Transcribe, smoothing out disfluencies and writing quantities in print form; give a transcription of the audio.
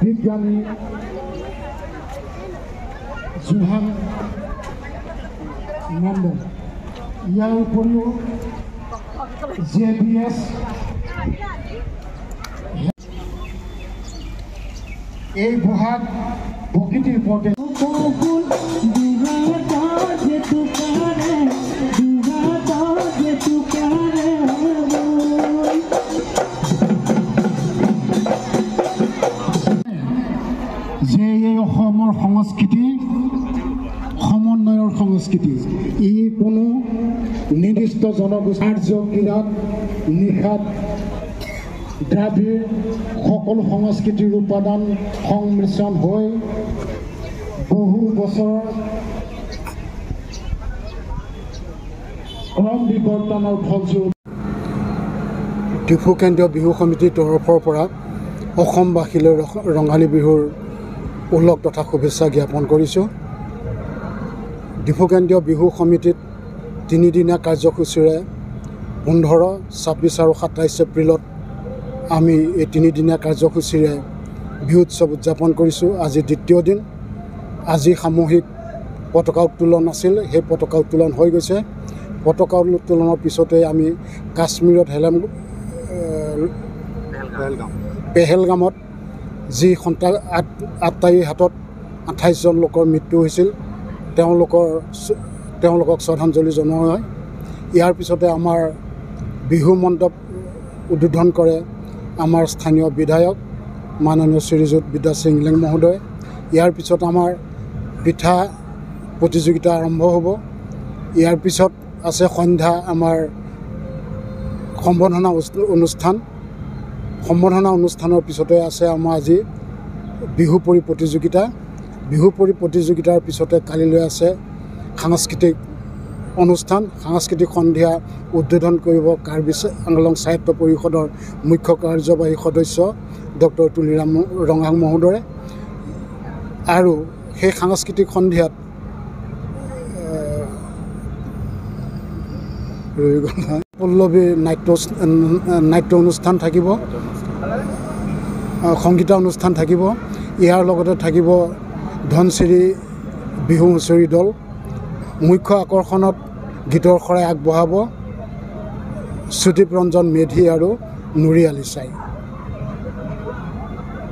বিজ্ঞানী জোহান মণ্ডল ইয়াৰ উপৰিও JBS এই বহাগ প্ৰকৃতিৰ ওপৰতে যে এই অসমৰ সংস্কৃতি সমন্বয়ৰ সংস্কৃতি ই কোনো নিৰ্দিষ্ট জনগোষ্ঠীৰ ক্ৰীড়াত নিশাত দ্ৰাবিড় সকলো সংস্কৃতিৰ উপাদান সংমিশ্ৰণ হৈ বহু বছৰ ক্ৰম বিৱৰ্তনৰ ফলস্বৰূপ ডিফু কেন্দ্ৰীয় বিহু সমিতিৰ তৰফৰ পৰা অসমবাসীলৈ ৰঙালী বিহুৰ উল্লেখ তথা শুভেচ্ছা জ্ঞাপন কৰিছোঁ। ডিফু কেন্দ্ৰীয় বিহু সমিতিত তিনিদিনীয়া কাৰ্যসূচীৰে 15, 26 আৰু 27 এপ্ৰিলত আমি এই তিনিদিনীয়া কাৰ্যসূচীৰে বিহু উৎসৱ উদযাপন কৰিছোঁ। আজি দ্বিতীয় দিন। আজি সামূহিক পতাকা উত্তোলন আছিল। সেই পতাকা উত্তোলন হৈ গৈছে। পতাকা উত্তোলনৰ পিছতে আমি কাশ্মীৰত পেহেলগামত যি আততায়ীৰ হাতত 28জন লোকৰ মৃত্যু হৈছিল তেওঁলোকক শ্ৰদ্ধাঞ্জলি জনোৱা হয়। ইয়াৰ পিছতে আমাৰ বিহু মণ্ডপ উদ্বোধন কৰে আমাৰ স্থানীয় বিধায়ক মাননীয় শ্ৰীযুত বিদ্যা সিংলেং মহোদয়। ইয়াৰ পিছত আমাৰ পিঠা প্ৰতিযোগিতা আৰম্ভ হ'ব। ইয়াৰ পিছত আছে সন্ধ্যা আমাৰ সম্বৰ্ধনা অনুষ্ঠান। সম্বৰ্ধনা অনুষ্ঠানৰ পিছতে আছে আমাৰ আজি বিহুপৰি প্ৰতিযোগিতা। বিহুপৰি প্ৰতিযোগিতাৰ পিছতে কালিলৈ আছে সাংস্কৃতিক অনুষ্ঠান। সাংস্কৃতিক সন্ধিয়া উদ্বোধন কৰিব কাৰ্বি আংলং সাহিত্য পৰিষদৰ মুখ্য কাৰ্যবাহী সদস্য ডক্টৰ তুলিৰাম ৰঙাং মহোদয়ে। আৰু সেই সাংস্কৃতিক সন্ধিয়াত পল্লৱী নাট্য অনুষ্ঠান থাকিব, সংগীত অনুষ্ঠান থাকিব। ইয়াৰ লগতে থাকিব ধনচিৰি বিহু হুঁচৰি দল। মুখ্য আকৰ্ষণত গীতৰ শৰাই আগবঢ়াব সুদীপ ৰঞ্জন মেধি আৰু নুৰি আলি চাই।